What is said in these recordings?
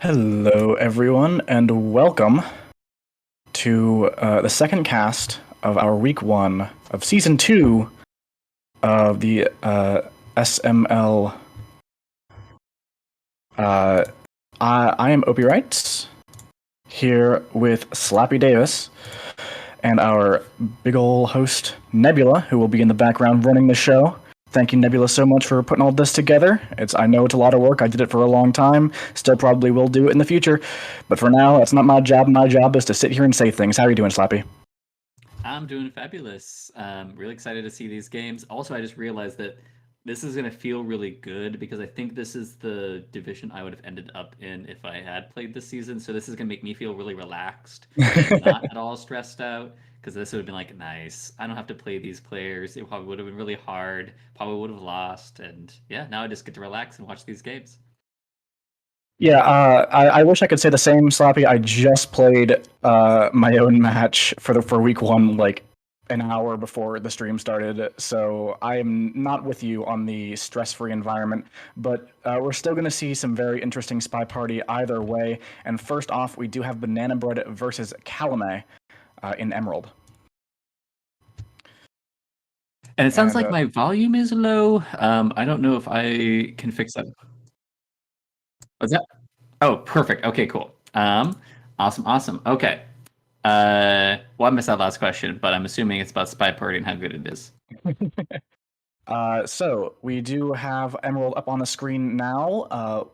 Hello, everyone, and welcome to the second cast of our week one of season two of the SML. I am Opie Wrights here with Slappy Davis and our big ol' host Nebula, who will be in the background running the show. Thank you, Nebula, so much for putting all this together. I know it's a lot of work. I did it for a long time. Still probably will do it in the future. But for now, that's not my job. My job is to sit here and say things. How are you doing, Slappy? I'm doing fabulous. Really excited to see these games. Also, I just realized that this is going to feel really good because I think this is the division I would have ended up in if I had played this season. So this is going to make me feel really relaxed and not at all stressed out because this would have been like, nice. I don't have to play these players. It probably would have been really hard. Probably would have lost. And yeah, now I just get to relax and watch these games. Yeah, I wish I could say the same, Slappy. I just played my own match for week one, like an hour before the stream started. So I am not with you on the stress-free environment, but we're still going to see some very interesting Spy Party either way. And first off, we do have Banana Bread versus Calamay in Emerald. And it sounds And like my volume is low. I don't know if I can fix that. What's that? Oh, perfect. Okay, cool. Awesome. Okay. Well, I missed that last question, but I'm assuming it's about Spy Party and how good it is. so we do have Emerald up on the screen now.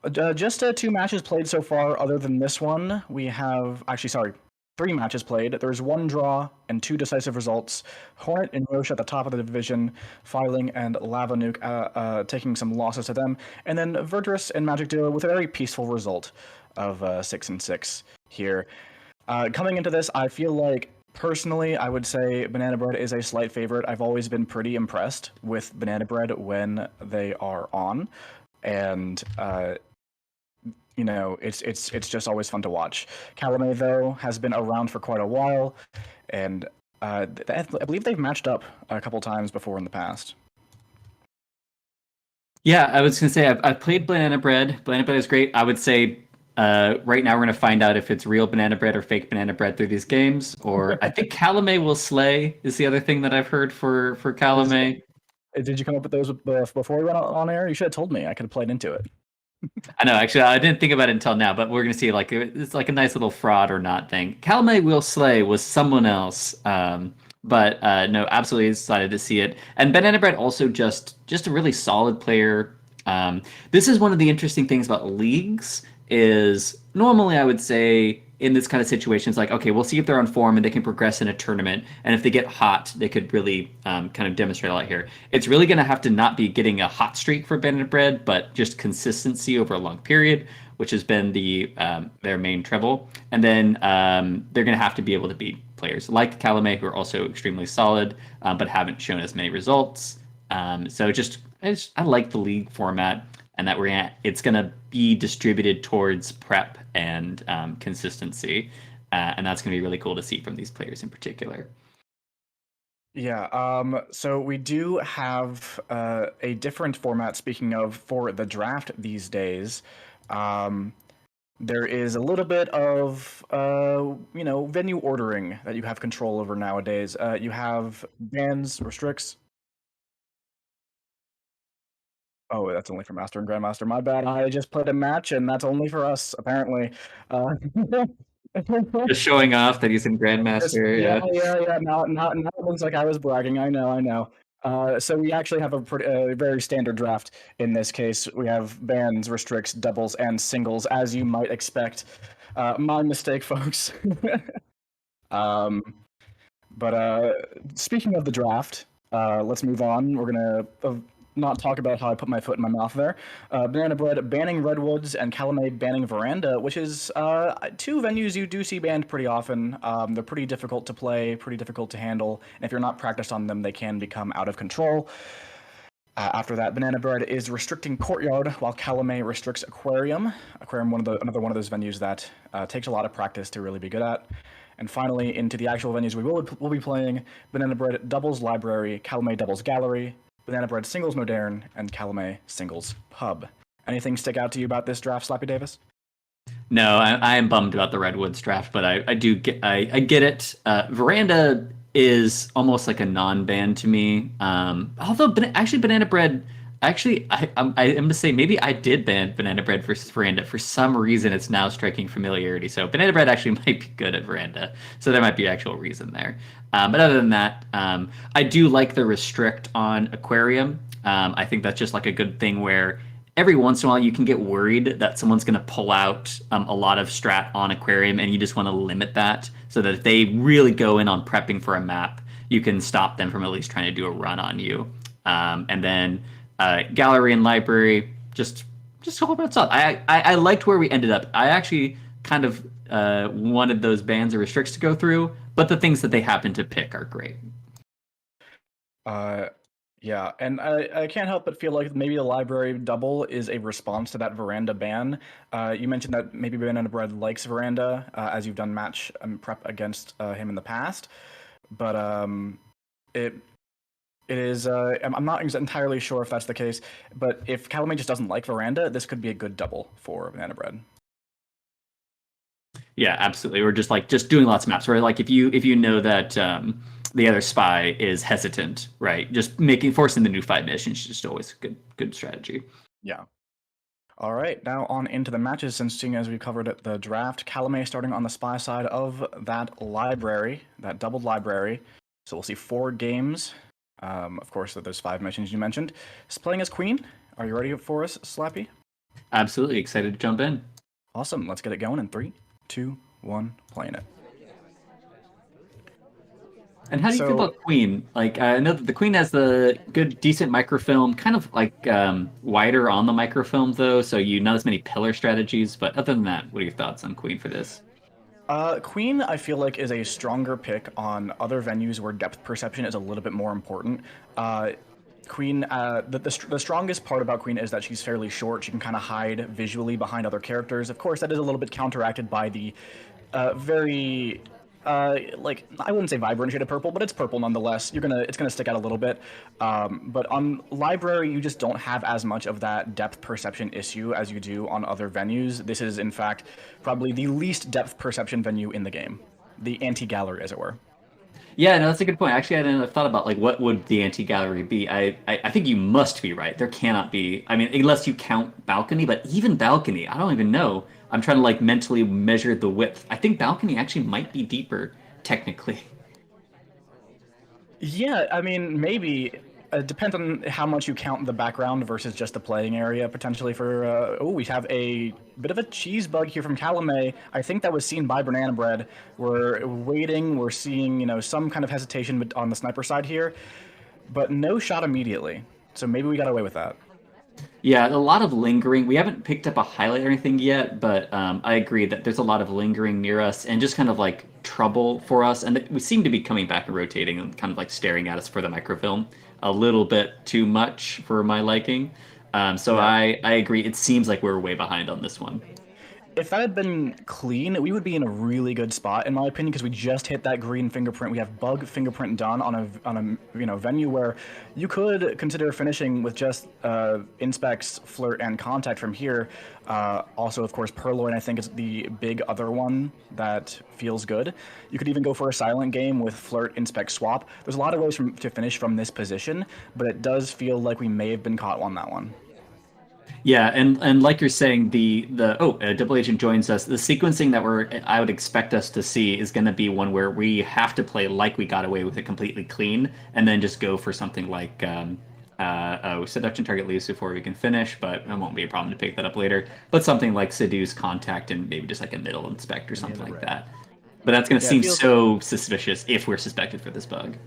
Just two matches played so far. Other than this one, we have three matches played. There's one draw and two decisive results. Hornet and Roche at the top of the division, Filing and Lava Nuke taking some losses to them, and then Verdurus and Magic Duo with a very peaceful result of 6-6 here. Coming into this, I feel like personally, I would say Banana Bread is a slight favorite. I've always been pretty impressed with Banana Bread when they are on, and it's just always fun to watch. Calamay, though, has been around for quite a while, and I believe they've matched up a couple times before in the past. Yeah, I was gonna say I've played Banana Bread. Banana Bread is great. I would say right now we're gonna find out if it's real Banana Bread or fake Banana Bread through these games. Or I think Calamay will slay is the other thing that I've heard for Calamay. Did you come up with those before we went on air? You should have told me. I could have played into it. I know, actually, I didn't think about it until now, but we're gonna see like it's like a nice little fraud or not thing. Calamay will slay was someone else. But no, absolutely excited to see it. And Banana Bread also just a really solid player. This is one of the interesting things about leagues is normally I would say in this kind of situation, it's like, okay, we'll see if they're on form and they can progress in a tournament. And if they get hot, they could really kind of demonstrate a lot here. It's really going to have to not be getting a hot streak for Banana Bread, but just consistency over a long period, which has been their main trouble. And then they're going to have to be able to beat players like Calamay, who are also extremely solid, but haven't shown as many results. I like the league format, and that it's gonna be distributed towards prep and consistency, and that's gonna be really cool to see from these players in particular. Yeah, so we do have a different format, speaking of, for the draft these days. There is a little bit of, venue ordering that you have control over nowadays. You have bans, restricts. Oh, that's only for Master and Grandmaster. My bad. I just played a match, and that's only for us, apparently. Uh, Just showing off that he's in Grandmaster. yeah, Yeah. yeah. Now it looks like I was bragging. I know. So we actually have a very standard draft in this case. We have bans, restricts, doubles, and singles, as you might expect. My mistake, folks. um, but speaking of the draft, let's move on. We're gonna not talk about how I put my foot in my mouth there. Banana Bread banning Redwoods and Calamay banning Veranda, which is two venues you do see banned pretty often. They're pretty difficult to play, pretty difficult to handle, and if you're not practiced on them, they can become out of control. After that, Banana Bread is restricting Courtyard, while Calamay restricts Aquarium. Aquarium, another one of those venues that takes a lot of practice to really be good at. And finally, into the actual venues we'll be playing, Banana Bread doubles Library, Calamay doubles Gallery, Banana Bread singles Modern, and Calamay singles Pub. Anything stick out to you about this draft, Slappy Davis? No, I am bummed about the Redwoods draft, but I do get I get it. Veranda is almost like a non-ban to me. Although actually Banana Bread, actually I am gonna say maybe I did ban Banana Bread versus Veranda. For some reason, it's now striking familiarity. So Banana Bread actually might be good at Veranda. So there might be actual reason there. But other than that, I do like the restrict on Aquarium. I think that's just like a good thing where every once in a while you can get worried that someone's going to pull out a lot of strat on Aquarium, and you just want to limit that so that if they really go in on prepping for a map, you can stop them from at least trying to do a run on you. And then Gallery and Library, just a whole bunch of stuff. I liked where we ended up. I actually kind of wanted those bans or restricts to go through, but the things that they happen to pick are great. Uh, yeah, and I can't help but feel like maybe the library double is a response to that Veranda ban. You mentioned that maybe Banana Bread likes Veranda, as you've done match prep against him in the past, but it it is. I'm not entirely sure if that's the case, but if Calamay just doesn't like Veranda, this could be a good double for Banana Bread. Yeah, absolutely. Or just doing lots of maps. Right, like if you know that the other spy is hesitant, right? Just making forcing the new 5 missions is just always a good strategy. Yeah. All right, now on into the matches. Since seeing as we covered the draft, Calamay starting on the spy side of that library, that doubled library. So we'll see 4 games. Of course, there's 5 missions you mentioned. He's playing as Queen. Are you ready for us, Slappy? Absolutely excited to jump in. Awesome. Let's get it going in 3, 2, 1, playing it. And how do you feel So about Queen? Like I know that the Queen has the good, decent microfilm, kind of like wider on the microfilm though, so you not as many pillar strategies. But other than that, what are your thoughts on Queen for this? Queen, I feel like, is a stronger pick on other venues where depth perception is a little bit more important. Uh, Queen, the strongest part about Queen is that she's fairly short. She can kind of hide visually behind other characters. Of course, that is a little bit counteracted by the very like I wouldn't say vibrant shade of purple, but it's purple nonetheless. It's gonna stick out a little bit. But on library, you just don't have as much of that depth perception issue as you do on other venues. This is in fact probably the least depth perception venue in the game, the anti-gallery, as it were. Yeah, no, that's a good point. Actually, I didn't have thought about like what would the anti-gallery be. I think you must be right. There cannot be. I mean, unless you count balcony, but even balcony, I don't even know. I'm trying to like mentally measure the width. I think balcony actually might be deeper, technically. Yeah, I mean, maybe. It depends on how much you count the background versus just the playing area, potentially for... oh, we have a bit of a cheese bug here from Calamay. I think that was seen by Banana Bread. We're waiting. We're seeing, some kind of hesitation on the sniper side here, but no shot immediately. So maybe we got away with that. Yeah, a lot of lingering. We haven't picked up a highlight or anything yet, but I agree that there's a lot of lingering near us and just kind of like trouble for us. And we seem to be coming back and rotating and kind of like staring at us for the microfilm a little bit too much for my liking. So Yeah. I agree. It seems like we're way behind on this one. If that had been clean, we would be in a really good spot, in my opinion, because we just hit that green fingerprint. We have bug fingerprint done on a venue where you could consider finishing with just inspects, flirt, and contact from here. Also, of course, Purloin, I think, is the big other one that feels good. You could even go for a silent game with flirt, inspect, swap. There's a lot of ways to finish from this position, but it does feel like we may have been caught on that one. Yeah, and like you're saying, Double Agent joins us. The sequencing that I would expect us to see is going to be one where we have to play like we got away with it completely clean, and then just go for something like seduction target leaves before we can finish, but it won't be a problem to pick that up later. But something like seduce, contact, and maybe just like a middle inspect or something like that. But that's going to Yeah, it seem feels so suspicious if we're suspected for this bug.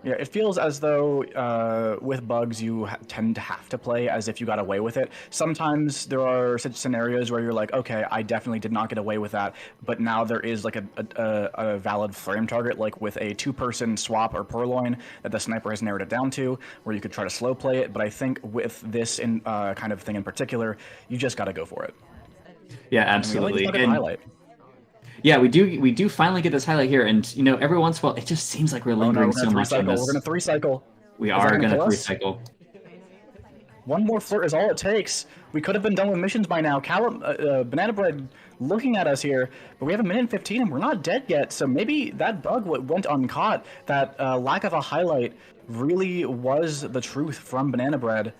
Yeah, it feels as though with bugs you tend to have to play as if you got away with it. Sometimes there are such scenarios where you're like, okay, I definitely did not get away with that, but now there is like a valid frame target, like with a 2-person swap or purloin that the sniper has narrowed it down to, where you could try to slow play it. But I think with this kind of thing in particular, you just got to go for it. Yeah, And we only just absolutely. got a And highlight. yeah, we do finally get this highlight here, and every once in a while it just seems like we're Oh no, lingering we're gonna so three much on cycle. We're this. gonna 3 cycle. We Is that are gonna gonna kill three us? cycle. One more flirt is all it takes. We could have been done with missions by now. Banana Bread looking at us here, but we have a minute and 15 and we're not dead yet. So maybe that bug went uncaught. That lack of a highlight really was the truth from Banana Bread.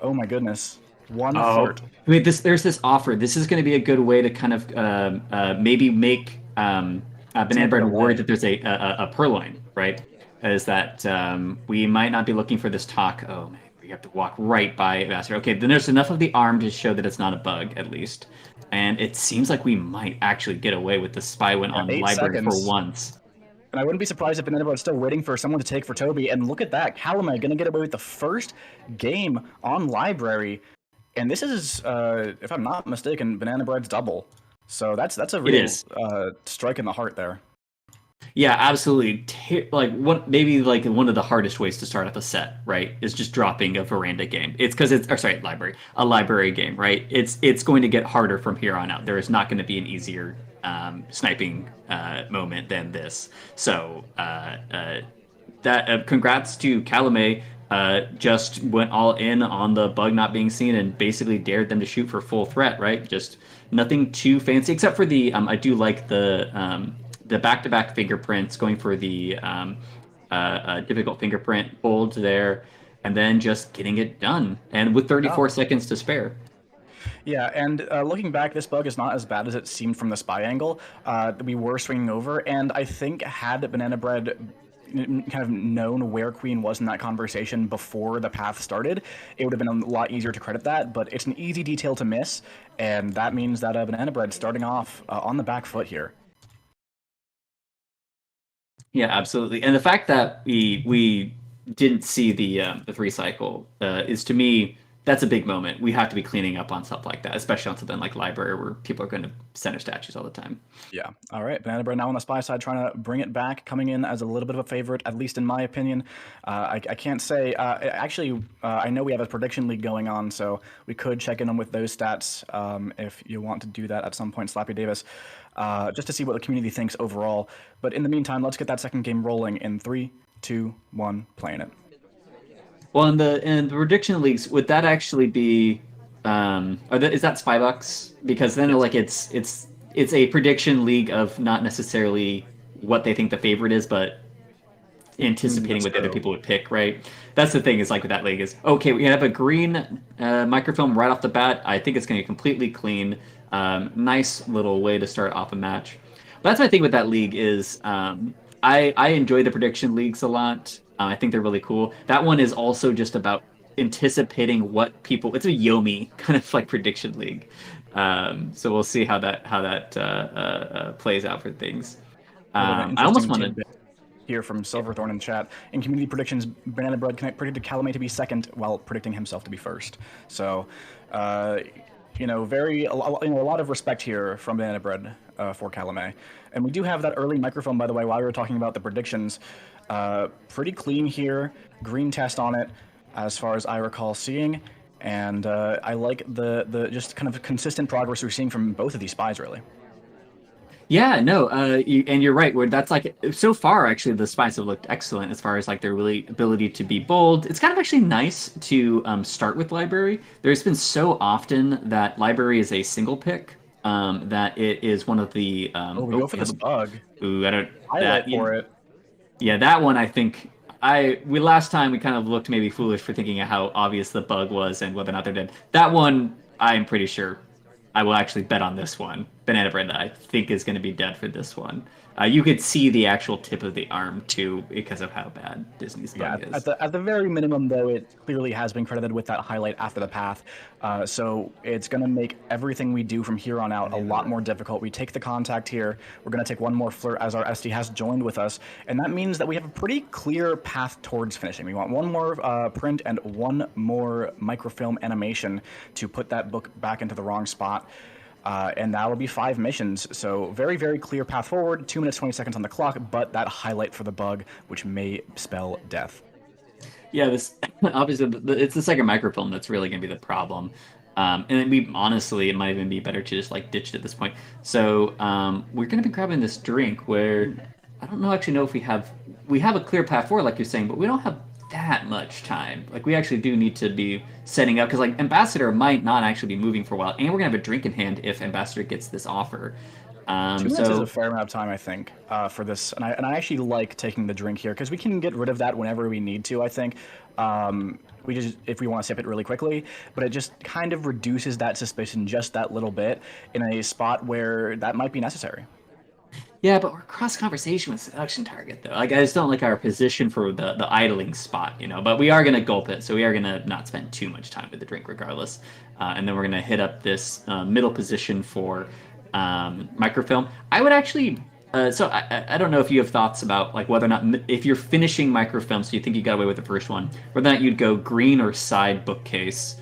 Oh my goodness. One Oh, flirt. I mean, there's this offer. This is going to be a good way to kind of maybe make Banana Tamper Bread worried delay. that there's a purloin, right? Is that we might not be looking for this talk. Oh man, we have to walk right by Master. Okay, then there's enough of the arm to show that it's not a bug, at least. And it seems like we might actually get away with the spy went Yeah, on eight library for seconds. once. And I wouldn't be surprised if Banana Bread's still waiting for someone to take for Toby. And look at that. Calamay going to get away with the first game on library. And this is, if I'm not mistaken, Banana Bread's double. So that's a It real is. strike in the heart there. Yeah, absolutely. Like what maybe like one of the hardest ways to start off a set, right, is just dropping a veranda game. It's because it's or sorry, library, a library game, right? It's going to get harder from here on out. There is not going to be an easier sniping moment than this. So that congrats to Calamay. Just went all in on the bug not being seen and basically dared them to shoot for full threat, right? Just nothing too fancy, except for the I do like the back-to-back fingerprints, going for the difficult fingerprint hold there, and then just getting it done. And with Yeah. 34 seconds to spare. Yeah, and looking back, this bug is not as bad as it seemed from the spy angle. We were swinging over, and I think had Banana Bread kind of known where Queen was in that conversation before the path started, it would have been a lot easier to credit that. But it's an easy detail to miss, and that means that Banana Bread starting off on the back foot here. Yeah, absolutely. And the fact that we didn't see the three cycle is to me that's a big moment. We have to be cleaning up on stuff like that, especially on something like library where people are going to center statues all the time. Yeah. All right. Banana Bread now on the spy side, trying to bring it back, coming in as a little bit of a favorite, at least in my opinion. I can't say. Actually, I know we have a prediction league going on, so we could check in on with those stats if you want to do that at some point, Slappy Davis, just to see what the community thinks overall. But in the meantime, let's get that second game rolling in 3, 2, 1, playing it. Well, in the prediction leagues, would that actually be is that Spybucks? Because then Yes. like it's a prediction league of not necessarily what they think the favorite is, but anticipating Let's what the other go. people would pick, right? That's the thing is like with that league is okay, we have a green microfilm right off the bat. I think it's going to be completely clean. Nice little way to start off a match. But that's my thing with that league is I enjoy the prediction leagues a lot. I think they're really cool. That one is also just about anticipating what people. It's a Yomi kind of like prediction league. So we'll see how that plays out for things. Bit of an I almost interesting wanted. tidbit here from Silverthorn in chat. In community predictions, Banana Bread predicted Calamay to be second while predicting himself to be first. So, uh, a lot of respect here from Banana Bread for Calamay. And we do have that early microphone, by the way, while we were talking about the predictions. Pretty clean here, green test on it, as far as I recall seeing. And I like the just kind of consistent progress we're seeing from both of these spies, really. Yeah, no, and you're right. Where that's like so far, actually, the spies have looked excellent as far as like their really ability to be bold. It's kind of actually nice to start with library. There's been so often that library is a single pick. That it is one of the Oh, we go for we have this bug. ooh, I don't Highlight that you for it. yeah, that one I think we last time we kind of looked maybe foolish for thinking of how obvious the bug was and whether or not they're dead. That one I'm pretty sure I will actually bet on this one. Banana Bread that I think is going to be dead for this one. You could see the actual tip of the arm too because of how bad Disney's Yeah, bug at is. the very minimum, though, it clearly has been credited with that highlight after the path. So it's going to make everything we do from here on out a lot more difficult. We take the contact here. We're going to take one more flirt as our SD has joined with us, and that means that we have a pretty clear path towards finishing. We want one more print and one more microfilm animation to put that book back into the wrong spot. And that will be 5 missions. So very, very clear path forward. 2 minutes, 20 seconds on the clock, but that highlight for the bug, which may spell death. Yeah, this obviously it's the second microfilm that's really going to be the problem. And we honestly, it might even be better to just like ditch it at this point. So we're going to be grabbing this drink where I don't know actually know if we have a clear path forward like you're saying, but we don't have that much time. Like we actually do need to be setting up because like Ambassador might not actually be moving for a while, and we're gonna have a drink in hand if Ambassador gets this offer. 2 minutes is a So fair amount of time, I think, for this, and I actually like taking the drink here because we can get rid of that whenever we need to. I think we just if we want to sip it really quickly, but it just kind of reduces that suspicion just that little bit in a spot where that might be necessary. yeah, but we're cross conversation with seduction target though. Like I just don't like our position for the idling spot, you know. But we are gonna gulp it, so we are gonna not spend too much time with the drink regardless. And then we're gonna hit up this middle position for microfilm. I would actually. So I don't know if you have thoughts about like whether or not if you're finishing microfilm, so you think you got away with the first one, whether or not you'd go green or side bookcase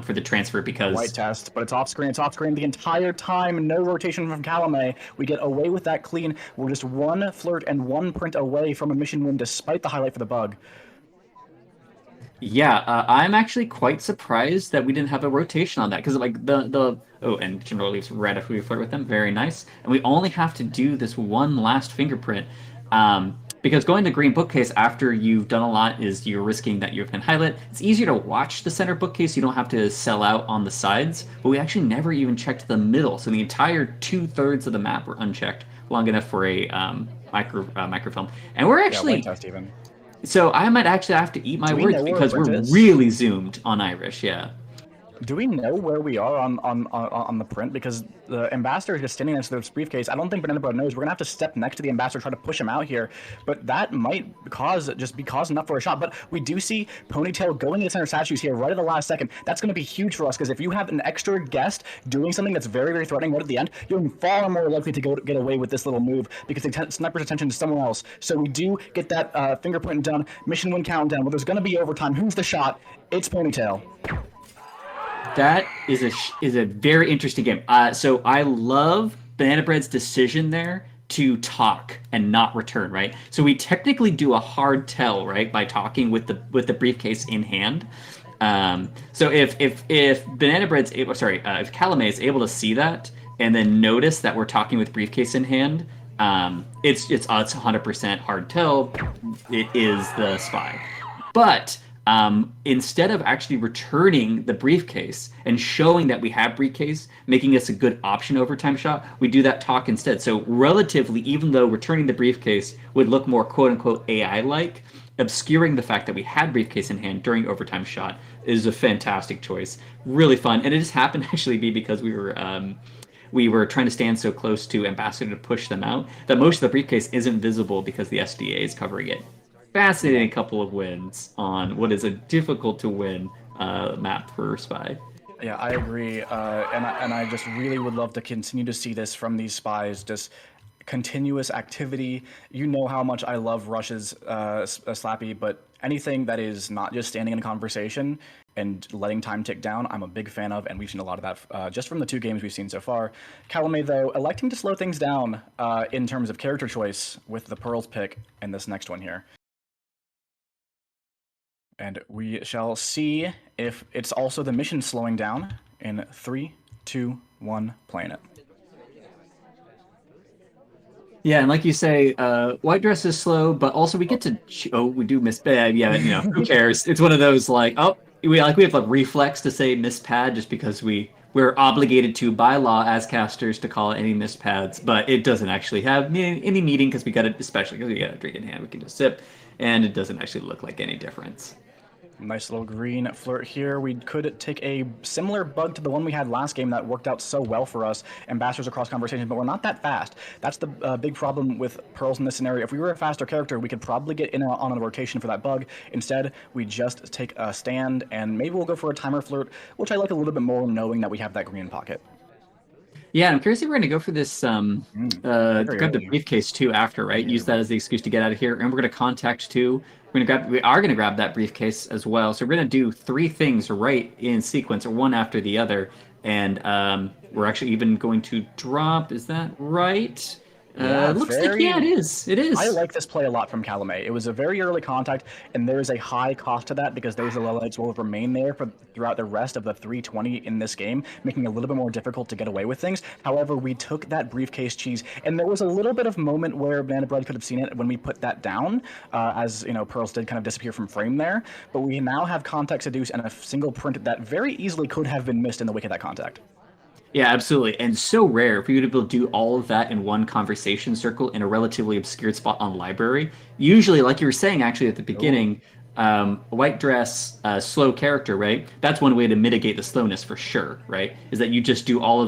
for the transfer White because test, but it's off screen. It's off screen the entire time. No rotation from Calamay. We get away with that clean. We're just one flirt and one print away from a mission win, despite the highlight for the bug. yeah, I'm actually quite surprised that we didn't have a rotation on that because like the oh, and General leaves red if we flirt with them, very nice. And we only have to do this one last fingerprint, because going to green bookcase after you've done a lot is you're risking that you can highlight. It's easier to watch the center bookcase; you don't have to sell out on the sides. But we actually never even checked the middle, so the entire 2/3 of the map were unchecked, long enough for a microfilm. And we're Yeah, white actually test even. so I might actually have to eat my Do we words know where because Brent we're is? really zoomed on Irish. Yeah. Do we know where we are on the print? Because the ambassador is just standing next to this briefcase. I don't think Banana knows. We're gonna have to step next to the ambassador, try to push him out here. But that might be cause enough for a shot. But we do see Ponytail going into center statues here right at the last second. That's gonna be huge for us because if you have an extra guest doing something that's very, very threatening right at the end, you're far more likely to get away with this little move because the sniper's attention is somewhere else. So we do get that fingerprint done. Mission win countdown. Well, there's gonna be overtime. Who's the shot? It's Ponytail. That is a very interesting game. So I love Banana Bread's decision there to talk and not return, right? So we technically do a hard tell, right, by talking with the briefcase in hand. So if Banana Bread's able, sorry, if Calamay is able to see that and then notice that we're talking with briefcase in hand, it's 100% hard tell. It is the spy, but instead of actually returning the briefcase and showing that we have briefcase, making us a good option overtime shot, we do that talk instead. So relatively, even though returning the briefcase would look more quote unquote AI like, obscuring the fact that we had briefcase in hand during overtime shot is a fantastic choice. Really fun, and it just happened to actually be because we were trying to stand so close to Ambassador to push them out that most of the briefcase isn't visible because the SDA is covering it. Fascinating couple of wins on what is a difficult to win map for Spy. Yeah, I agree, and I just really would love to continue to see this from these spies, just continuous activity. You know how much I love Rush's Slappy, but anything that is not just standing in a conversation and letting time tick down, I'm a big fan of, and we've seen a lot of that just from the 2 games we've seen so far. Calamay, though, electing to slow things down in terms of character choice with the Pearls pick in this next one here. And we shall see if it's also the mission slowing down in 3, 2, 1, playing it. Yeah, and like you say, white dress is slow, but also we get to oh, we do miss yeah, you know, who cares? It's one of those like, oh, we have like reflex to say miss pad just because we're obligated to by law as casters to call any missed pads, but it doesn't actually have any meaning because we got it, especially because we got a drink in hand, we can just sip, and it doesn't actually look like any difference. Nice little green flirt here. We could take a similar bug to the one we had last game that worked out so well for us, ambassadors across conversations, but we're not that fast. That's the big problem with Pearls in this scenario. If we were a faster character, we could probably get in on a rotation for that bug. Instead, we just take a stand, and maybe we'll go for a timer flirt, which I like a little bit more knowing that we have that green pocket. Yeah, I'm curious if we're going to go for this Very grab the early. briefcase too after, right? Use that as the excuse to get out of here, and we're going to contact two. We are going to grab that briefcase as well. So we're going to do 3 things right in sequence, or one after the other, and we're actually even going to drop. Is that right? Yeah, Looks like, yeah, it very. is. It I is. like this play a lot from Calamay. It was a very early contact, and there is a high cost to that because those elites will remain there for throughout the rest of the 320 in this game, making it a little bit more difficult to get away with things. However, we took that briefcase cheese, and there was a little bit of moment where Banana Bread could have seen it when we put that down, as you know, Pearls did kind of disappear from frame there. But we now have contact seduce and a single print that very easily could have been missed in the wake of that contact. Yeah, absolutely. And so rare for you to be able to do all of that in one conversation circle in a relatively obscured spot on library. Usually, like you were saying actually at the Oh, beginning, a white dress, slow character, right? That's one way to mitigate the slowness for sure, right? Is that you just do all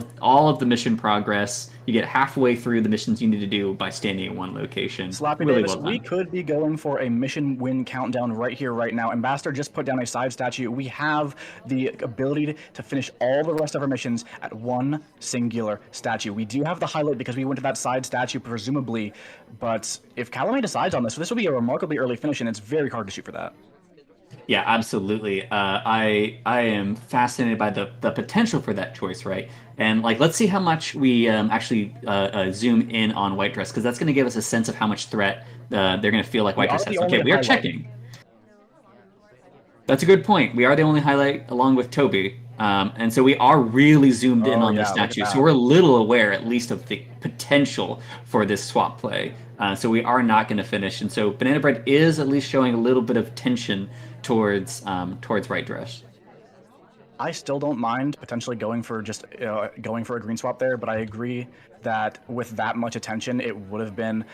of the mission progress. You get halfway through the missions you need to do by standing in one location. Slappy Really Davis, well we done. could be going for a mission win countdown right here, right now. Ambassador just put down a side statue. We have the ability to finish all the rest of our missions at one singular statue. We do have the highlight because we went to that side statue, presumably. But if Calamay decides on this will be a remarkably early finish, and it's very hard to shoot for that. Yeah, absolutely. I am fascinated by the potential for that choice, right? And like, let's see how much we actually zoom in on White Dress because that's going to give us a sense of how much threat they're going to feel like We White are Dress the has. Okay, only we are highlight. checking. That's a good point. We are the only highlight along with Toby. And so we are really zoomed in Oh, on the yeah, look at statue. So that. we're a little aware, at least, of the potential for this swap play. So we are not going to finish. And so Banana Bread is at least showing a little bit of tension towards Right Dress. I still don't mind potentially going for just going for a green swap there, but I agree that with that much attention, it would have been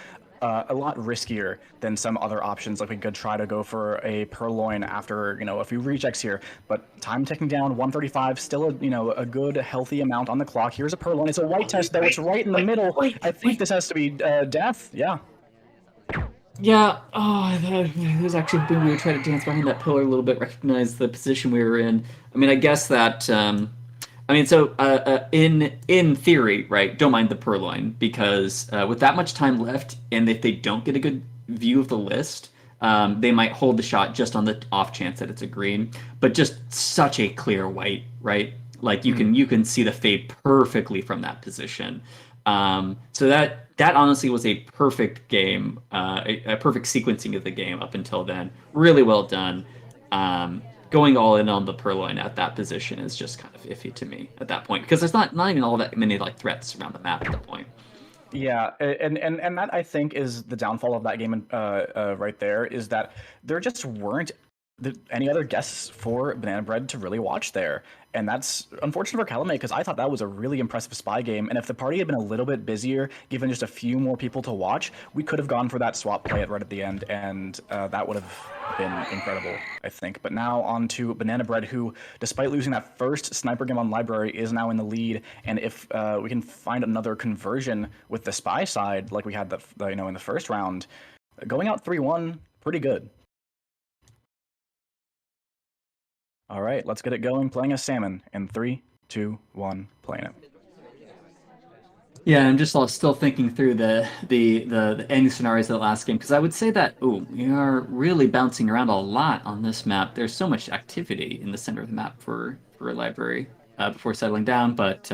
a lot riskier than some other options. Like we could try to go for a purloin after a few rechecks here, but time ticking down, 135, still a good healthy amount on the clock. Here's a purloin. It's a white test though. It's right in the middle. I think this has to be death. Yeah. Yeah, oh, that was actually when we were trying to dance behind that pillar a little bit, recognize the position we were in. I mean, I guess that, I mean, so in theory, right? Don't mind the purloin because with that much time left, and if they don't get a good view of the list, they might hold the shot just on the off chance that it's a green. But just such a clear white, right? Like you can see the fade perfectly from that position. So that honestly was a perfect game, a perfect sequencing of the game up until then. Really well done. Going all in on the purloin at that position is just kind of iffy to me at that point because there's not even all that many like threats around the map at that point. Yeah, and that I think is the downfall of that game, right there, is that there just weren't any other guests for Banana Bread to really watch there, and that's unfortunate for Calumet because I thought that was a really impressive spy game, and if the party had been a little bit busier, given just a few more people to watch, we could have gone for that swap play right at the end, and that would have been incredible, I think. But now on to Banana Bread, who, despite losing that first sniper game on Library, is now in the lead. And if we can find another conversion with the spy side, like we had in the first round, going out 3-1, pretty good. All right, let's get it going. Playing a salmon in 3, 2, 1, playing it. Yeah, I'm just still thinking through the ending scenarios of the last game because I would say that we are really bouncing around a lot on this map. There's so much activity in the center of the map for a library before settling down, but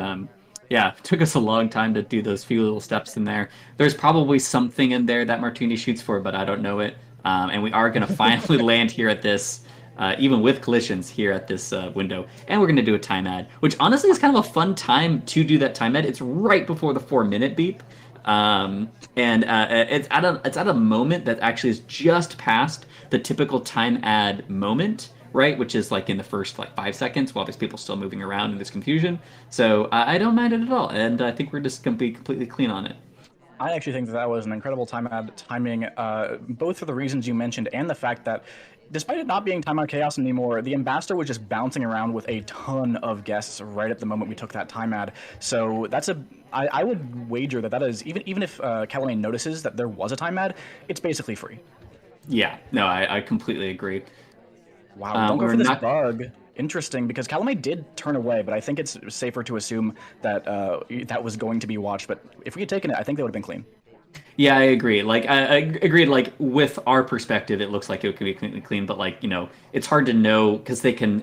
yeah, it took us a long time to do those few little steps in there. There's probably something in there that Martini shoots for, but I don't know it. And we are going to finally land here at this even with collisions here at this window. And we're going to do a time ad, which honestly is kind of a fun time to do that time ad. It's right before the 4-minute beep. And it's at a moment that actually is just past the typical time ad moment, right? Which is like in the first like 5 seconds while there's people still moving around and there's confusion. So I don't mind it at all. And I think we're just going to be completely clean on it. I actually think that was an incredible timing, both for the reasons you mentioned and the fact that, despite it not being timeout chaos anymore, the ambassador was just bouncing around with a ton of guests right at the moment we took that time ad. So I would wager that is even if Calamay notices that there was a time ad, it's basically free. Yeah, no, I completely agree. Wow, don't go We're for this not. bug. Interesting, because Calamay did turn away, but I think it's safer to assume that that was going to be watched. But if we had taken it, I think they would have been clean. Yeah, I agree. Like, I agreed. Like, with our perspective, it looks like it could be completely clean, but like, it's hard to know because they can,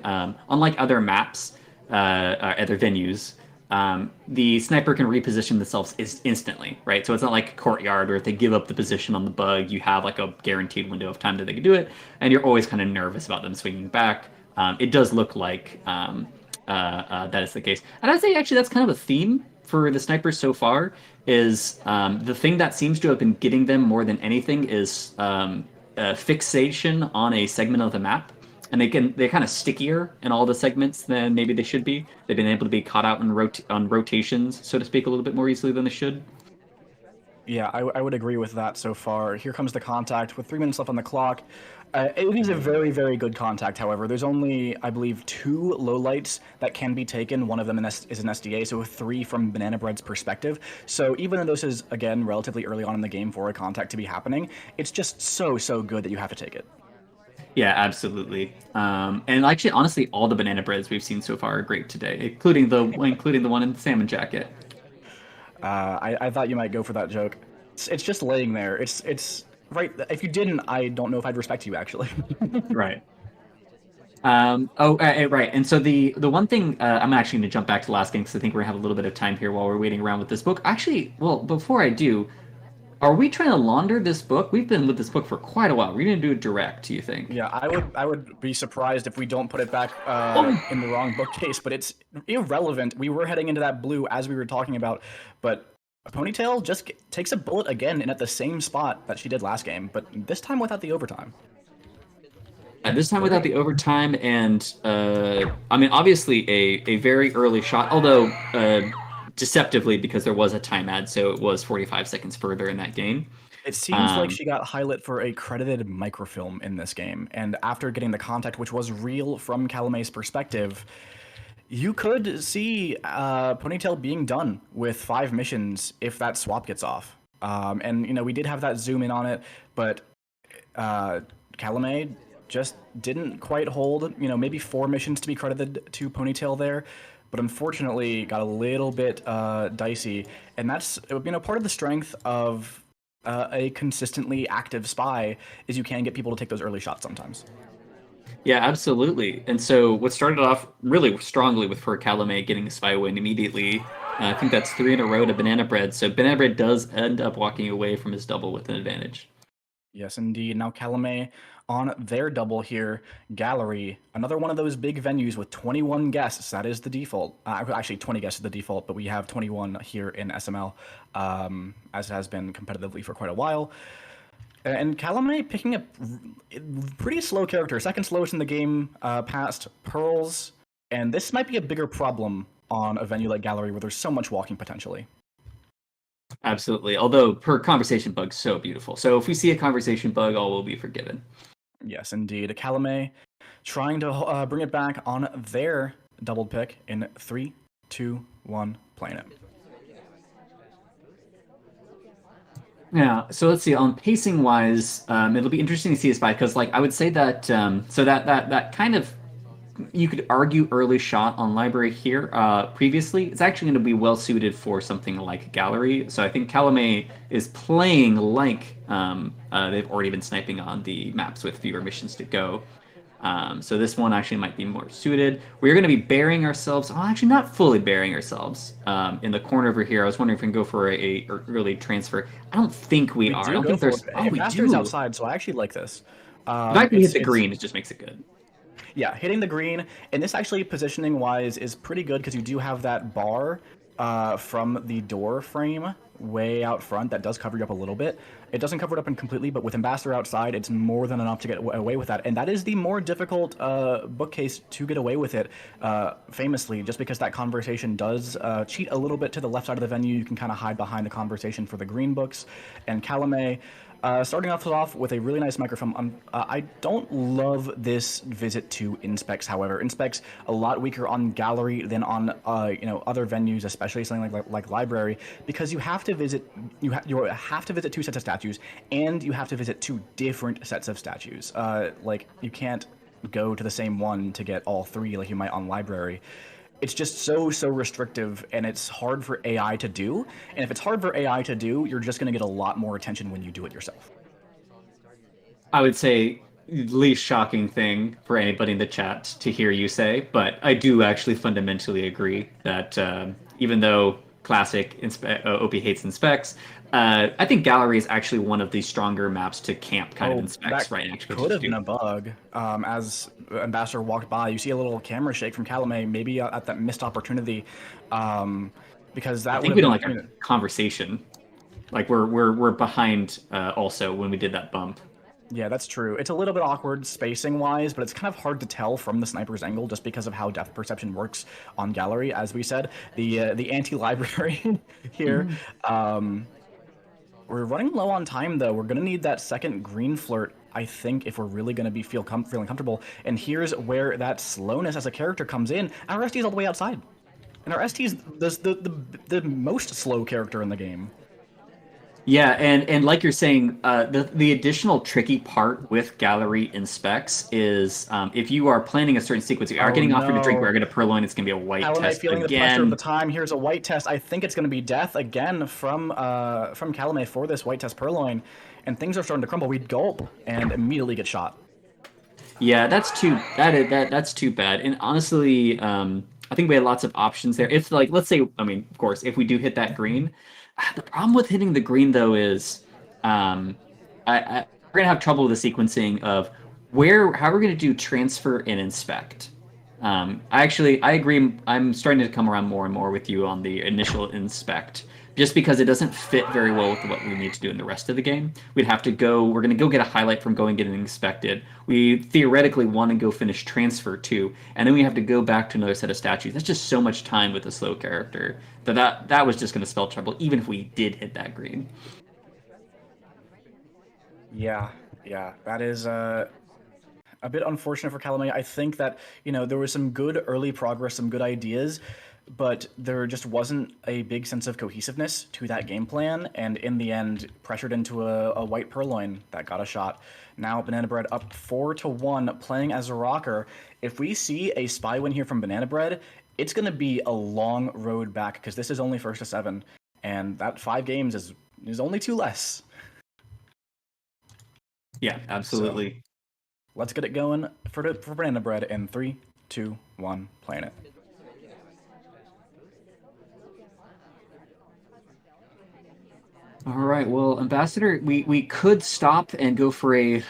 unlike other maps, other venues, the sniper can reposition themselves instantly, right? So it's not like courtyard, or if they give up the position on the bug, you have like a guaranteed window of time that they can do it, and you're always kind of nervous about them swinging back. It does look like that is the case, and I'd say actually that's kind of a theme for the snipers so far. Is the thing that seems to have been getting them more than anything is fixation on a segment of the map, and they're kind of stickier in all the segments than maybe they should be. They've been able to be caught out on rotations, so to speak, a little bit more easily than they should. Yeah, I would agree with that so far. Here comes the contact with 3 minutes left on the clock. It is a very, very good contact, however. There's only, I believe, 2 lowlights that can be taken. One of them is an SDA, so 3 from Banana Bread's perspective. So even though this is, again, relatively early on in the game for a contact to be happening, it's just so, so good that you have to take it. Yeah, absolutely. And actually, honestly, all the banana breads we've seen so far are great today, including the one in the salmon jacket. I thought you might go for that joke. It's just laying there. It's right. If you didn't, I don't know if I'd respect you actually. Right. Right. And so the one thing I'm actually going to jump back to the last game because I think we're gonna have a little bit of time here while we're waiting around with this book. Actually, well, before I do, are we trying to launder this book? We've been with this book for quite a while. We're going to do it direct. Do you think? Yeah, I would be surprised if we don't put it back Oh, in the wrong bookcase, but it's irrelevant. We were heading into that blue as we were talking about, but Ponytail just takes a bullet again and at the same spot that she did last game, but this time without the overtime. and this time without the overtime, and I mean, obviously a very early shot, although deceptively because there was a time ad, so it was 45 seconds further in that game. It seems like Um, she got highlight for a credited microfilm in this game, and after getting the contact, which was real from Calamay's perspective, you could see Ponytail being done with 5 missions if that swap gets off. And we did have that zoom in on it, but Calamay just didn't quite hold. Maybe 4 missions to be credited to Ponytail there, but unfortunately got a little bit dicey. And that's part of the strength of a consistently active spy is you can get people to take those early shots sometimes. yeah, absolutely. And so what started off really strongly with for Calamay getting a spy win immediately. I think that's 3 in a row to Banana Bread. So Banana Bread does end up walking away from his double with an advantage. Yes, indeed. Now Calumet on their double here. Gallery, another one of those big venues with 21 guests. That is the default. Actually, 20 guests is the default, but we have 21 here in SML, as it has been competitively for quite a while. And Calumet picking a pretty slow character, second slowest in the game, past Pearls. And this might be a bigger problem on a venue like Gallery where there's so much walking potentially. Absolutely. Although per conversation bug's so beautiful. So if we see a conversation bug, all will be forgiven. Yes, indeed. Calumet trying to bring it back on their double pick in 3, 2, 1, playing it. Yeah, so let's see. On pacing wise, it'll be interesting to see this by because, like, I would say that so that kind of you could argue early shot on library here previously. It's actually going to be well suited for something like gallery. So I think Calamay is playing like they've already been sniping on the maps with fewer missions to go. So this one actually might be more suited. We're going to be burying ourselves. Well, actually, not fully burying ourselves in the corner over here. I was wondering if we can go for a early transfer. I don't think we are. I Do don't go think for there's. it. Oh, we Master's do. outside, so I actually like this. The fact we hit the It's green, it just makes it good. Yeah, hitting the green, and this actually positioning wise is pretty good because you do have that bar from the door frame way out front that does cover you up a little bit. It doesn't cover it up in completely, but with Ambassador outside, it's more than enough to get away with that. And that is the more difficult bookcase to get away with it, famously, just because that conversation does cheat a little bit to the left side of the venue. You can kind of hide behind the conversation for the green books. And Calumet, starting off with a really nice microphone. I don't love this visit to Inspecs, however. Inspecs a lot weaker on Gallery than on other venues, especially something like Library, because you have to visit 2 sets of statues, and you have to visit 2 different sets of statues. Like you can't go to the same one to get all 3 like you might on Library. It's just so restrictive, and it's hard for AI to do. And if it's hard for AI to do, you're just going to get a lot more attention when you do it yourself. I would say least shocking thing for anybody in the chat to hear you say, but I do actually fundamentally agree that even though classic OP hates inspects. I think Gallery is actually one of the stronger maps to camp kind of Oh, inspects that right next to could have been do. a bug. As Ambassador walked by, you see a little camera shake from Calamay, maybe at that missed opportunity, because I that would think have we don't been. like I a mean, conversation. Like we're behind also when we did that bump. yeah, that's true. It's a little bit awkward spacing wise, but it's kind of hard to tell from the sniper's angle just because of how depth perception works on Gallery. As we said, the anti-library here. Mhm. We're running low on time though. We're gonna need that second green flirt, I think, if we're really gonna be feeling comfortable. And here's where that slowness as a character comes in. Our ST is all the way outside, and our ST is the most slow character in the game. Yeah, and like you're saying, the additional tricky part with gallery inspects is if you are planning a certain sequence, you are Oh getting offered a drink, we're no. going to purloin, it's going to be a white Calamay test feeling the pressure of the again. time. Here's a white test. I think it's going to be death again from Calamay for this white test purloin, and things are starting to crumble. We gulp and immediately get shot. Yeah, that's too bad. And honestly, I think we had lots of options there. If like let's say, I mean, of course, if we do hit that green, the problem with hitting the green though is, um, we're gonna have trouble with the sequencing of how we're gonna do transfer and inspect. I agree. I'm starting to come around more and more with you on the initial inspect, just because it doesn't fit very well with what we need to do in the rest of the game. We'd have to go. We're going to go get a highlight from going getting inspected. We theoretically want to go finish transfer too, and then we have to go back to another set of statues. That's just so much time with a slow character that was just going to spell trouble, even if we did hit that green. Yeah, yeah, that is a bit unfortunate for Calamay. I think that there was some good early progress, some good ideas, but there just wasn't a big sense of cohesiveness to that game plan, and in the end, pressured into a white purloin that got a shot. Now Banana Bread up 4-1, playing as a rocker. If we see a spy win here from Banana Bread, it's going to be a long road back because this is only first to 7, and that 5 games is only 2 less. Yeah, So absolutely. let's get it going for Banana Bread in 3, 2, 1, playing it. All right. Well, Ambassador, we could stop and go for a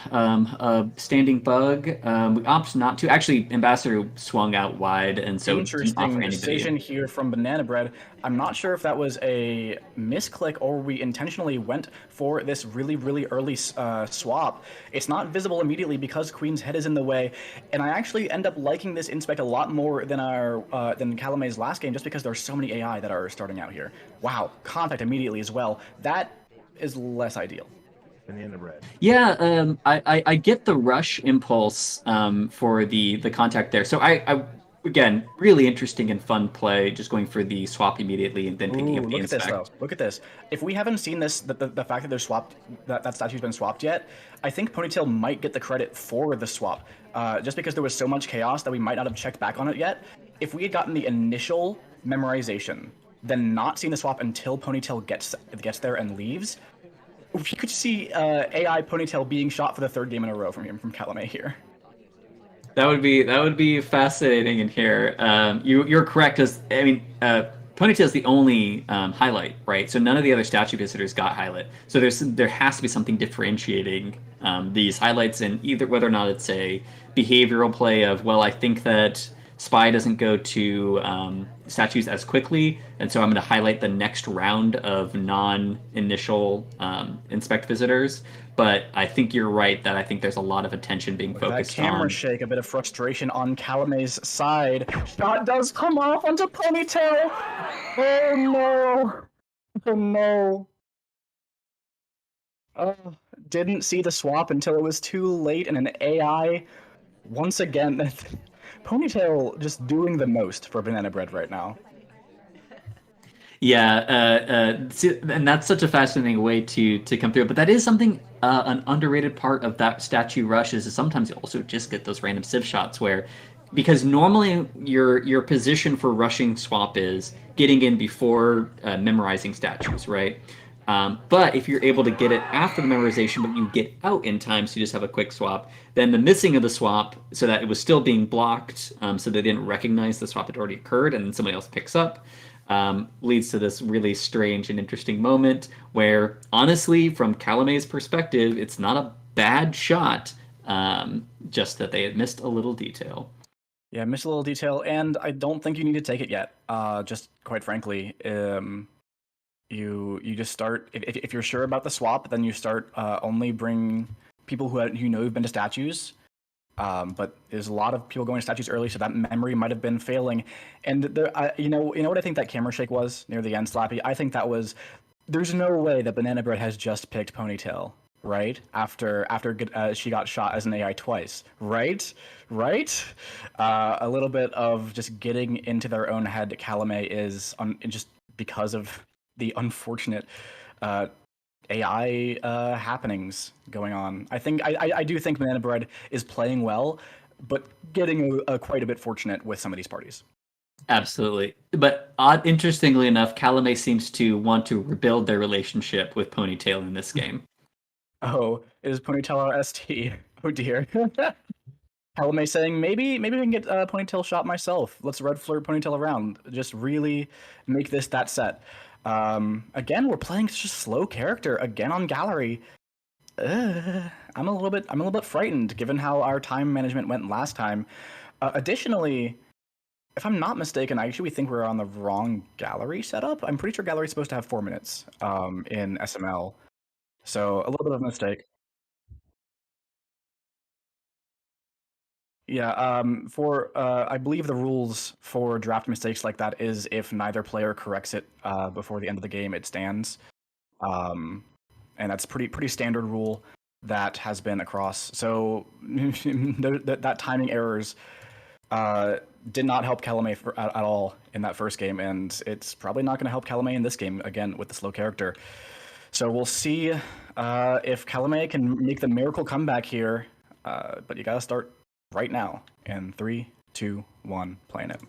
standing bug. We opt not to. Actually, Ambassador swung out wide, and so didn't Interesting offer anybody. decision here from Banana Bread. I'm not sure if that was a misclick or we intentionally went for this really, really early swap. It's not visible immediately because Queen's head is in the way, and I actually end up liking this inspect a lot more than than Calamay's last game, just because there's so many AI that are starting out here. Wow, contact immediately as well. That is less ideal. Banana bread. Yeah, I get the rush impulse for the contact there. So I again really interesting and fun play, just going for the swap immediately and then picking Ooh, up the look at this though. inspect. Look at this. If we haven't seen this, the fact that they're swapped, that statue's been swapped yet, I think Ponytail might get the credit for the swap, just because there was so much chaos that we might not have checked back on it yet. If we had gotten the initial memorization, then not seen the swap until Ponytail gets there and leaves, we could see AI Ponytail being shot for the 3rd game in a row from Calamay here. That would be fascinating in here. You're correct because I mean Ponytail is the only highlight, right? So none of the other statue visitors got highlight. So there has to be something differentiating these highlights, and either whether or not it's a behavioral play of, well, I think that Spy doesn't go to statues as quickly, and so I'm going to highlight the next round of non-initial inspect visitors. But I think you're right that I think there's a lot of attention being Look at that focused camera on. shake, a bit of frustration on Calamay's side. Shot does come off onto Ponytail. Oh no! Oh no! Oh, didn't see the swap until it was too late, and an AI once again. Ponytail just doing the most for Banana Bread right now. Yeah, and that's such a fascinating way to come through. But that is something an underrated part of that statue rush is sometimes you also just get those random civ shots where, because normally your position for rushing swap is getting in before memorizing statues, right? But if you're able to get it after the memorization, but you get out in time, so you just have a quick swap, then the missing of the swap, so that it was still being blocked, so they didn't recognize the swap had already occurred, and then somebody else picks up, leads to this really strange and interesting moment where, honestly, from Calamay's perspective, it's not a bad shot, just that they had missed a little detail. Yeah, missed a little detail, and I don't think you need to take it yet. Just quite frankly, you just start if you're sure about the swap, then you start only bring people who know have been to statues. But there's a lot of people going to statues early, so that memory might have been failing. And you know what I think that camera shake was near the end, Slappy. I think that was there's no way that Banana Bread has just picked Ponytail, right? After she got shot as an AI twice, right? Right? A little bit of just getting into their own head. Calamay is just because of the unfortunate AI happenings going on. I do think Banana Bread is playing well, but getting quite a bit fortunate with some of these parties. Absolutely. But interestingly enough, Calamay seems to want to rebuild their relationship with Ponytail in this game. Oh, is Ponytail our ST? Oh dear. Calamay saying maybe I can get Ponytail shot myself. Let's red flirt Ponytail around. Just really make this that set. Again, we're playing such a slow character again on gallery. I'm a little bit frightened given how our time management went last time. Additionally, if I'm not mistaken, I actually think we're on the wrong gallery setup. I'm pretty sure gallery is supposed to have 4 minutes in SML, so a little bit of a mistake. Yeah, for I believe the rules for draft mistakes like that is if neither player corrects it before the end of the game, it stands. Um, and that's pretty standard rule that has been across. So that timing errors did not help Calamay at all in that first game, and it's probably not going to help Calamay in this game again with the slow character. So we'll see if Calamay can make the miracle comeback here, but you gotta start right now. In 3, 2, 1, playing it.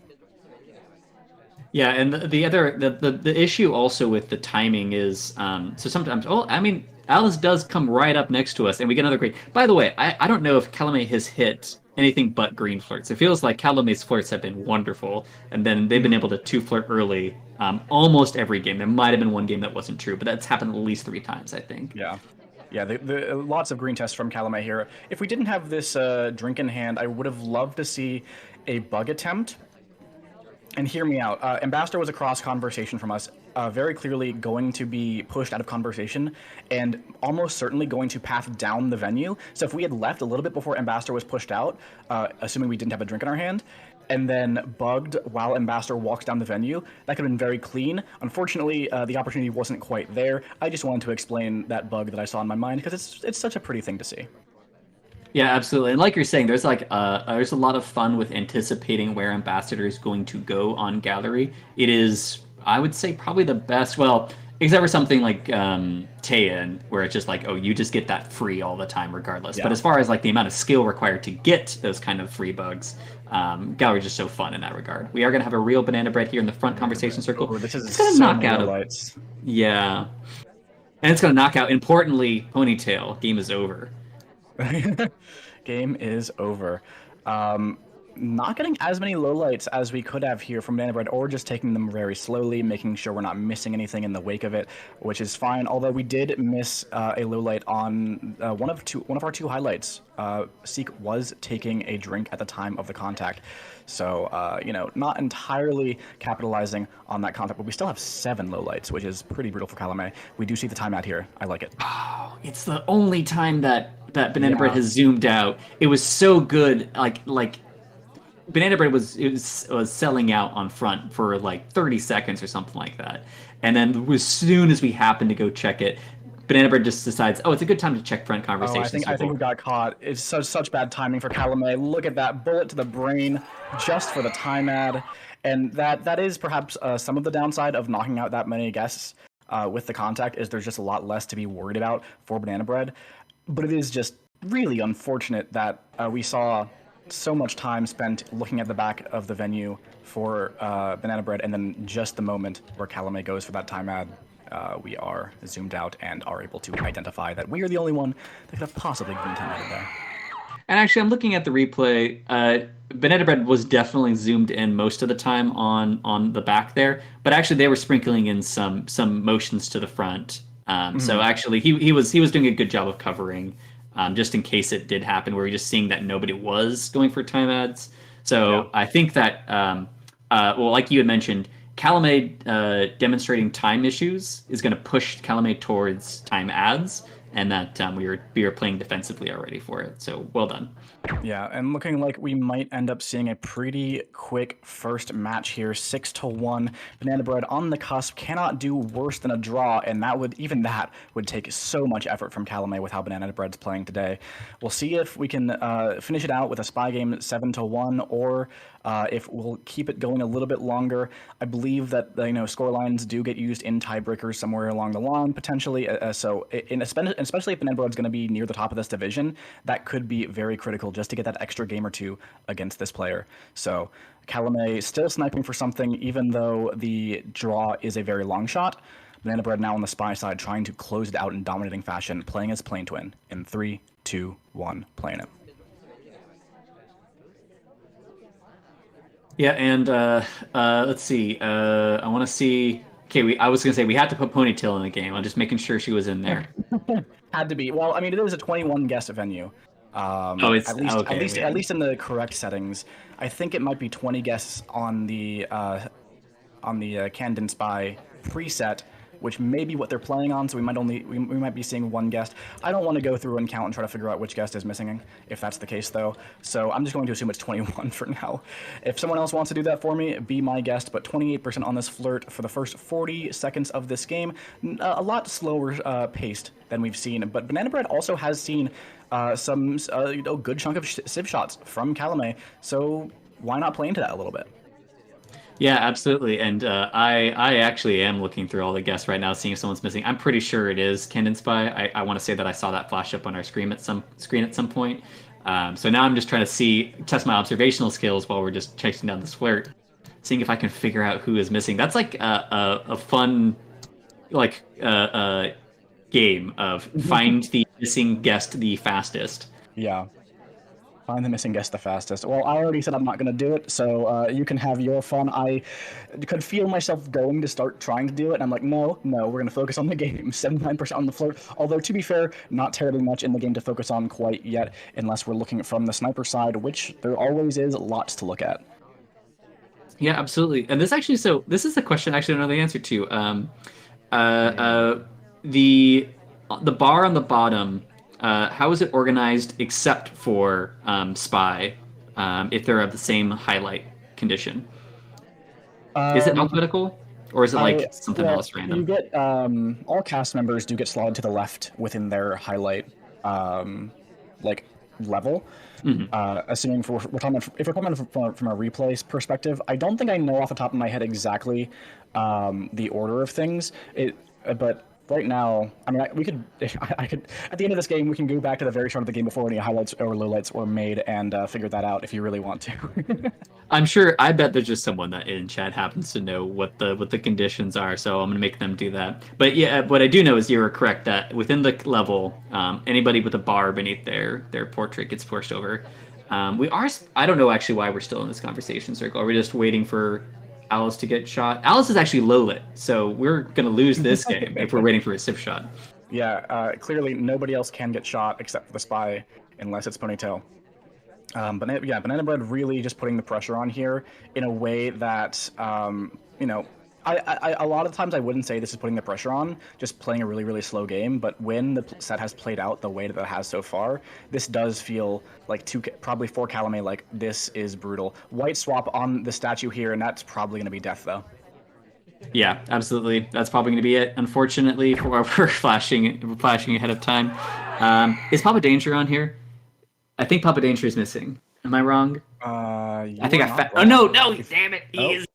Yeah, and the issue also with the timing is so sometimes I mean Alice does come right up next to us and we get another great. By the way, I don't know if Calamay has hit anything but green flirts. It feels like Calamay's flirts have been wonderful, and then they've been able to two flirt early almost every game. There might have been one game that wasn't true, but that's happened at least 3 times, I think. Yeah. Yeah, the lots of green tests from Calamay here. If we didn't have this drink in hand, I would have loved to see a bug attempt. And hear me out. Ambassador was across conversation from us, very clearly going to be pushed out of conversation and almost certainly going to path down the venue. So if we had left a little bit before Ambassador was pushed out, assuming we didn't have a drink in our hand, and then bugged while Ambassador walks down the venue, that could have been very clean. Unfortunately, the opportunity wasn't quite there. I just wanted to explain that bug that I saw in my mind because it's such a pretty thing to see. Yeah, absolutely. And like you're saying, there's a lot of fun with anticipating where Ambassador is going to go on Gallery. It is, I would say, probably the best. Well, except for something like Taiyan, where it's just like, oh, you just get that free all the time, regardless. Yeah. But as far as like the amount of skill required to get those kind of free bugs, Gallery is just so fun in that regard. We are going to have a real banana bread here in the front conversation circle. Oh, this is It's going to so knock out lights. Yeah, and it's going to knock out. Importantly, Ponytail. Game is over. Game is over. Not getting as many lowlights as we could have here from Banana Bread, or just taking them very slowly, making sure we're not missing anything in the wake of it, which is fine. Although we did miss a lowlight on one of our two highlights. Seek was taking a drink at the time of the contact, so not entirely capitalizing on that contact, but we still have 7 lowlights, which is pretty brutal for Calamay. We do see the timeout here. I like it. Oh, it's the only time that Banana Bread has zoomed out. It was so good. Like Banana Bread was selling out on front for like 30 seconds or something like that. And then as soon as we happen to go check it, Banana Bread just decides, oh, it's a good time to check front conversations. I think we got caught. It's such bad timing for Calamay. Look at that bullet to the brain, just for the time ad, and that is perhaps some of the downside of knocking out that many guests with the contact. Is there's just a lot less to be worried about for Banana Bread, but it is just really unfortunate that we saw so much time spent looking at the back of the venue for Banana Bread, and then just the moment where Calamay goes for that time ad. we are zoomed out and are able to identify that we are the only one that could have possibly been intended there. And actually, I'm looking at the replay. Banana Bread was definitely zoomed in most of the time on the back there, but actually they were sprinkling in some motions to the front. So actually, he was doing a good job of covering, just in case it did happen. Where we're just seeing that nobody was going for time ads. So I think that well, like you had mentioned, Calamay demonstrating time issues is going to push Calamay towards time ads, and that we were playing defensively already for it. So well done. Yeah, and looking like we might end up seeing a pretty quick first match here, 6-1. Banana Bread on the cusp cannot do worse than a draw, and even that would take so much effort from Calamay with how Banana Bread's playing today. We'll see if we can finish it out with a spy game 7-1, or if we'll keep it going a little bit longer. I believe that score lines do get used in tiebreakers somewhere along the line potentially. Especially if Banana Bread's going to be near the top of this division, that could be very critical just to get that extra game or two against this player. So Calamay still sniping for something, even though the draw is a very long shot. Banana Bread now on the spy side, trying to close it out in dominating fashion, playing as Plane Twin in 3, 2, 1, playing it. Yeah, and let's see. I want to see. Okay, I was gonna say we had to put Ponytail in the game. I'm just making sure she was in there. Had to be. Well, I mean, it is a 21 guest venue. Oh, it's okay. At least in the correct settings. I think it might be 20 guests on the Candon Spy preset, which may be what they're playing on. So we might be seeing one guest. I don't want to go through and count and try to figure out which guest is missing, if that's the case though. So I'm just going to assume it's 21 for now. If someone else wants to do that for me, be my guest. But 28% on this flirt for the first 40 seconds of this game, a lot slower paced than we've seen. But Banana Bread also has seen some good chunk of civ shots from Calamay. So why not play into that a little bit? Yeah, absolutely. And I actually am looking through all the guests right now, seeing if someone's missing. I'm pretty sure it is Candon Spy. I want to say that I saw that flash up on our screen at some point. So now I'm just trying to test my observational skills while we're just chasing down this flirt, seeing if I can figure out who is missing. That's like a fun game of find the missing guest the fastest. Yeah. Find the missing guest the fastest. Well, I already said I'm not going to do it, so you can have your fun. I could feel myself going to start trying to do it, and I'm like, no, we're going to focus on the game. 79% on the flirt. Although, to be fair, not terribly much in the game to focus on quite yet, unless we're looking from the sniper side, which there always is lots to look at. Yeah, absolutely. And this is a question I actually don't know the answer to. The bar on the bottom, how is it organized except for spy, if they're of the same highlight condition? Is it alphabetical, or is it something else random? You get all cast members do get slotted to the left within their highlight level. Assuming if we're talking from a replay perspective, I don't think I know off the top of my head exactly the order of things. But right now, I mean, I could at the end of this game, we can go back to the very start of the game before any highlights or lowlights were made and figure that out if you really want to. I'm sure. I bet there's just someone that in chat happens to know what the conditions are, so I'm gonna make them do that. But yeah, what I do know is you are correct that within the level, anybody with a bar beneath their portrait gets pushed over. I don't know actually why we're still in this conversation circle. Are we just waiting for Alice to get shot? Alice is actually low lit, so we're gonna lose this game if we're waiting for a civ shot. Yeah, clearly nobody else can get shot except for the spy, unless it's Ponytail. But yeah, Banana Bread really just putting the pressure on here in a way that I a lot of times I wouldn't say this is putting the pressure on, just playing a really, really slow game. But when the set has played out the way that it has so far, this does feel like probably for Calamay, like this is brutal. White swap on the statue here, and that's probably going to be death, though. Yeah, absolutely. That's probably going to be it. Unfortunately, we're flashing ahead of time. Is Papa Danger on here? I think Papa Danger is missing. Am I wrong? I think oh no! Damn it! He is.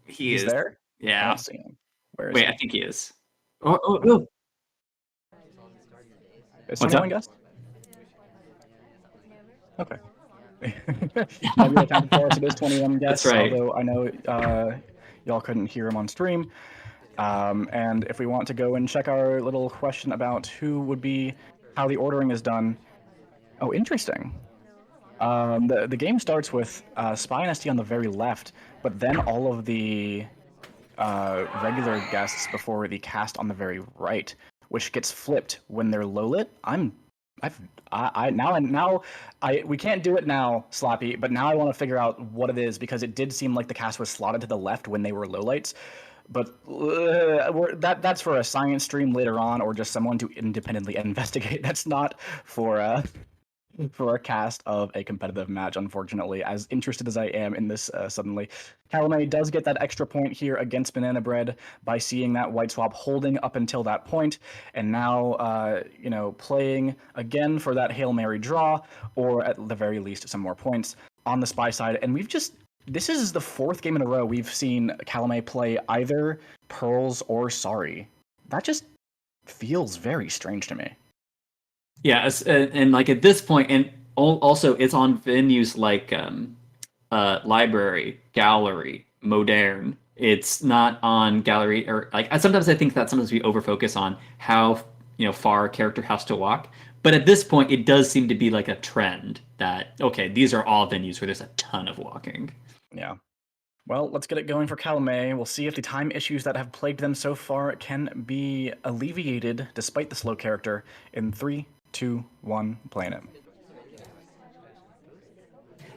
He's there. Yeah. I don't see him. Where is Wait, he? I think he is. Oh. Is What's someone up? guessed? Okay. Maybe I counted for us. It is 21 guests. That's right. Although I know y'all couldn't hear him on stream. And if we want to go and check our little question about who would be, how the ordering is done. Oh, interesting. The game starts with Spy and ST on the very left, but then all of the regular guests before the cast on the very right, which gets flipped when they're low lit. We can't do it now, Sloppy, but now I want to figure out what it is because it did seem like the cast was slotted to the left when they were low lights. But that's for a science stream later on, or just someone to independently investigate. That's not for a cast of a competitive match, unfortunately, as interested as I am in this suddenly. Calamay does get that extra point here against Banana Bread by seeing that white swap holding up until that point, and now, playing again for that Hail Mary draw, or at the very least, some more points on the Spy side. And this is the fourth game in a row we've seen Calamay play either Pearls or Sorry. That just feels very strange to me. Yeah, and like at this point, and also it's on venues like library, gallery, modern. It's not on gallery or like. Sometimes I think that sometimes we overfocus on how far a character has to walk. But at this point, it does seem to be like a trend that okay, these are all venues where there's a ton of walking. Yeah. Well, let's get it going for Calamay. We'll see if the time issues that have plagued them so far can be alleviated despite the slow character in 3, 2, 1, playing it.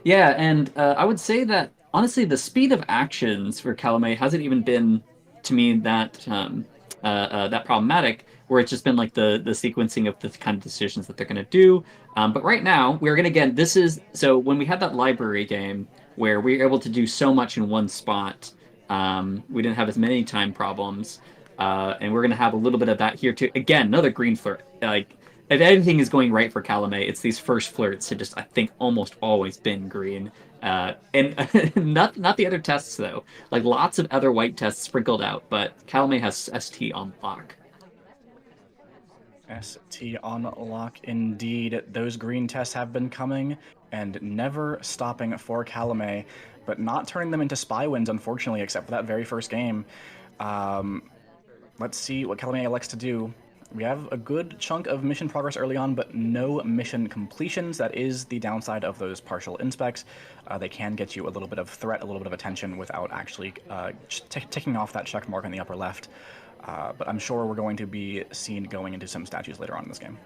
Yeah, and I would say that honestly, the speed of actions for Calamay hasn't even been to me that problematic. Where it's just been like the sequencing of the kind of decisions that they're going to do. But right now, we're going to again. This is so when we had that library game where we were able to do so much in one spot. We didn't have as many time problems, and we're going to have a little bit of that here too. Again, another green flirt. Like if anything is going right for Calamay, it's these first flirts have just I think almost always been green. And not the other tests though. Like lots of other white tests sprinkled out, but Calamay has ST on lock. ST on lock indeed. Those green tests have been coming and never stopping for Calamay, but not turning them into spy wins, unfortunately, except for that very first game. Let's see what Calamay elects to do. We have a good chunk of mission progress early on, but no mission completions. That is the downside of those partial inspects. They can get you a little bit of threat, a little bit of attention without actually ticking off that check mark in the upper left. But I'm sure we're going to be seen going into some statues later on in this game.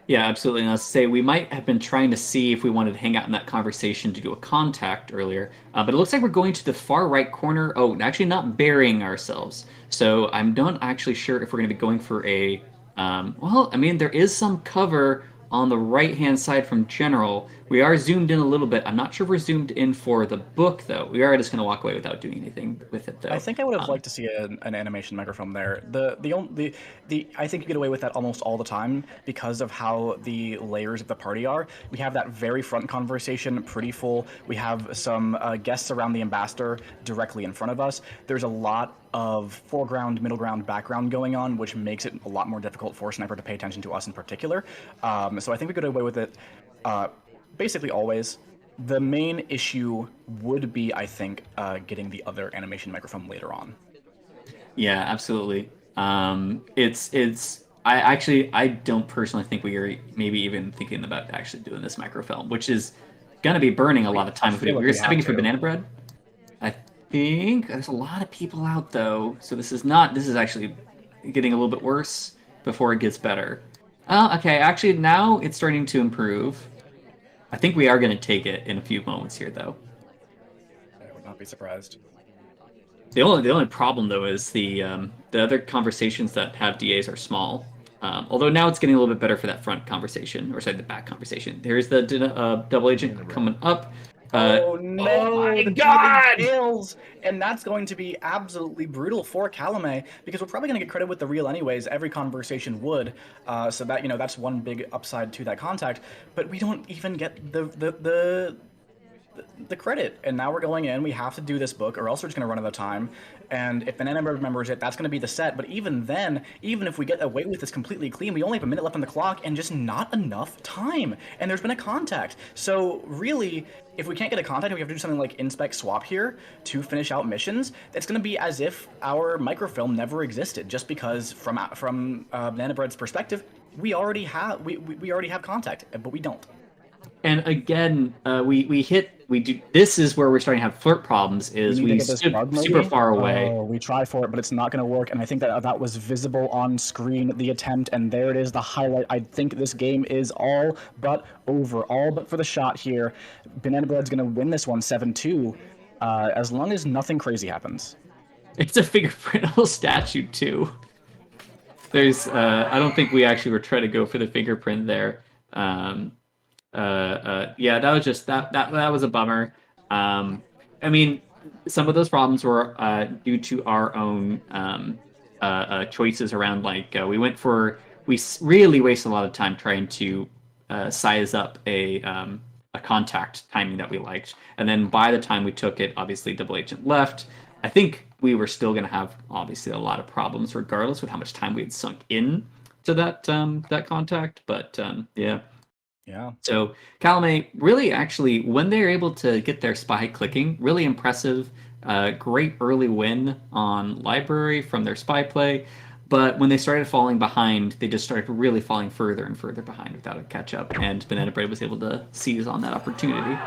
Yeah, absolutely. And I'll say we might have been trying to see if we wanted to hang out in that conversation to do a contact earlier, but it looks like we're going to the far right corner. Oh, actually not burying ourselves. So I'm not actually sure if we're going to be going for a. Well, I mean, there is some cover on the right-hand side from General. We are zoomed in a little bit. I'm not sure if we're zoomed in for the book, though. We are just going to walk away without doing anything with it, though. I think I would have liked to see an animation microfilm there. I think you get away with that almost all the time because of how the layers of the party are. We have that very front conversation pretty full. We have some guests around the ambassador directly in front of us. There's a lot of foreground, middle ground, background going on, which makes it a lot more difficult for Sniper to pay attention to us in particular. So I think we get away with it basically always. The main issue would be, I think, getting the other animation microphone later on. Yeah, absolutely. I don't personally think we are maybe even thinking about actually doing this microfilm, which is gonna be burning a lot of time. If we're stepping for banana bread. I think there's a lot of people out though, so this is actually getting a little bit worse before it gets better. Okay, actually now it's starting to improve. I think we are going to take it in a few moments here, though. I would not be surprised. The only problem though is the other conversations that have DAs are small. Although now it's getting a little bit better for that front conversation, or sorry, the back conversation. There's the double agent coming up. Oh no! Oh my God! Fails, and that's going to be absolutely brutal for Calamay because we're probably going to get credit with the reel anyways. Every conversation would, so that that's one big upside to that contact. But we don't even get the credit, and now we're going in. We have to do this book, or else we're just going to run out of time. And if Banana Bread remembers it, that's going to be the set. But even then, even if we get away with this completely clean, we only have a minute left on the clock and just not enough time. And there's been a contact. So really, if we can't get a contact, we have to do something like inspect swap here to finish out missions. It's going to be as if our microfilm never existed, just because from Banana Bread's perspective, we already have contact, but we don't. And again, we do. This is where we're starting to have flirt problems. We Is need to we get this stood bug super maybe. far away. Oh, we try for it, but it's not going to work. And I think that that was visible on screen, the attempt, and there it is, the highlight. I think this game is all but over, all but for the shot here. Banana Bread's going to win this one 7-2, as long as nothing crazy happens. It's a fingerprintable statue too. There's, I don't think we actually were trying to go for the fingerprint there. Yeah, that was just that was a bummer. I mean, some of those problems were due to our own choices around we really wasted a lot of time trying to size up a contact timing that we liked, and then by the time we took it, obviously double agent left. I think we were still going to have obviously a lot of problems regardless with how much time we had sunk in to that contact, but yeah. Yeah. So Calamay really actually, when they're able to get their spy clicking, really impressive. Great early win on library from their spy play. But when they started falling behind, they just started really falling further and further behind without a catch up. And Banana Bread was able to seize on that opportunity.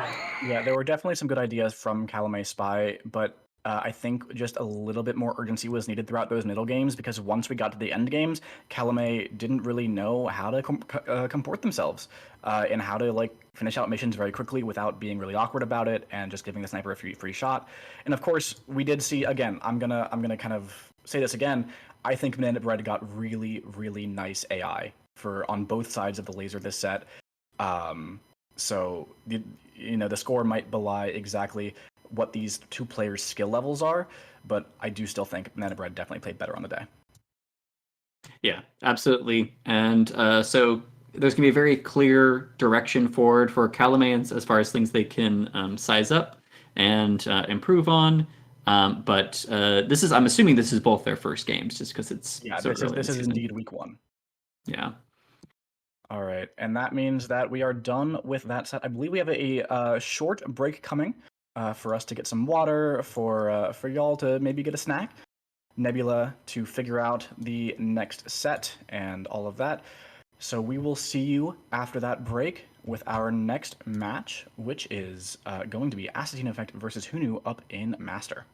Yeah, there were definitely some good ideas from Calamay Spy, but I think just a little bit more urgency was needed throughout those middle games, because once we got to the end games, Calamay didn't really know how to comport themselves and how to like finish out missions very quickly without being really awkward about it and just giving the sniper a free shot. And of course, we did see again. I'm gonna kind of say this again. I think Banana Bread got really nice AI for on both sides of the laser this set. So the score might belie exactly what these two players' skill levels are, but I do still think Banana Bread definitely played better on the day. Yeah, absolutely. And so there's going to be a very clear direction forward for Calamay as far as things they can size up and improve on. But I'm assuming this is both their first games, just because it's Yeah, so early this in is the season. indeed week 1. Yeah. All right, and that means that we are done with that set. I believe we have a short break coming for us to get some water, for y'all to maybe get a snack, Nebula to figure out the next set and all of that. So we will see you after that break with our next match, which is going to be Assassine Effect versus Hunu up in Master.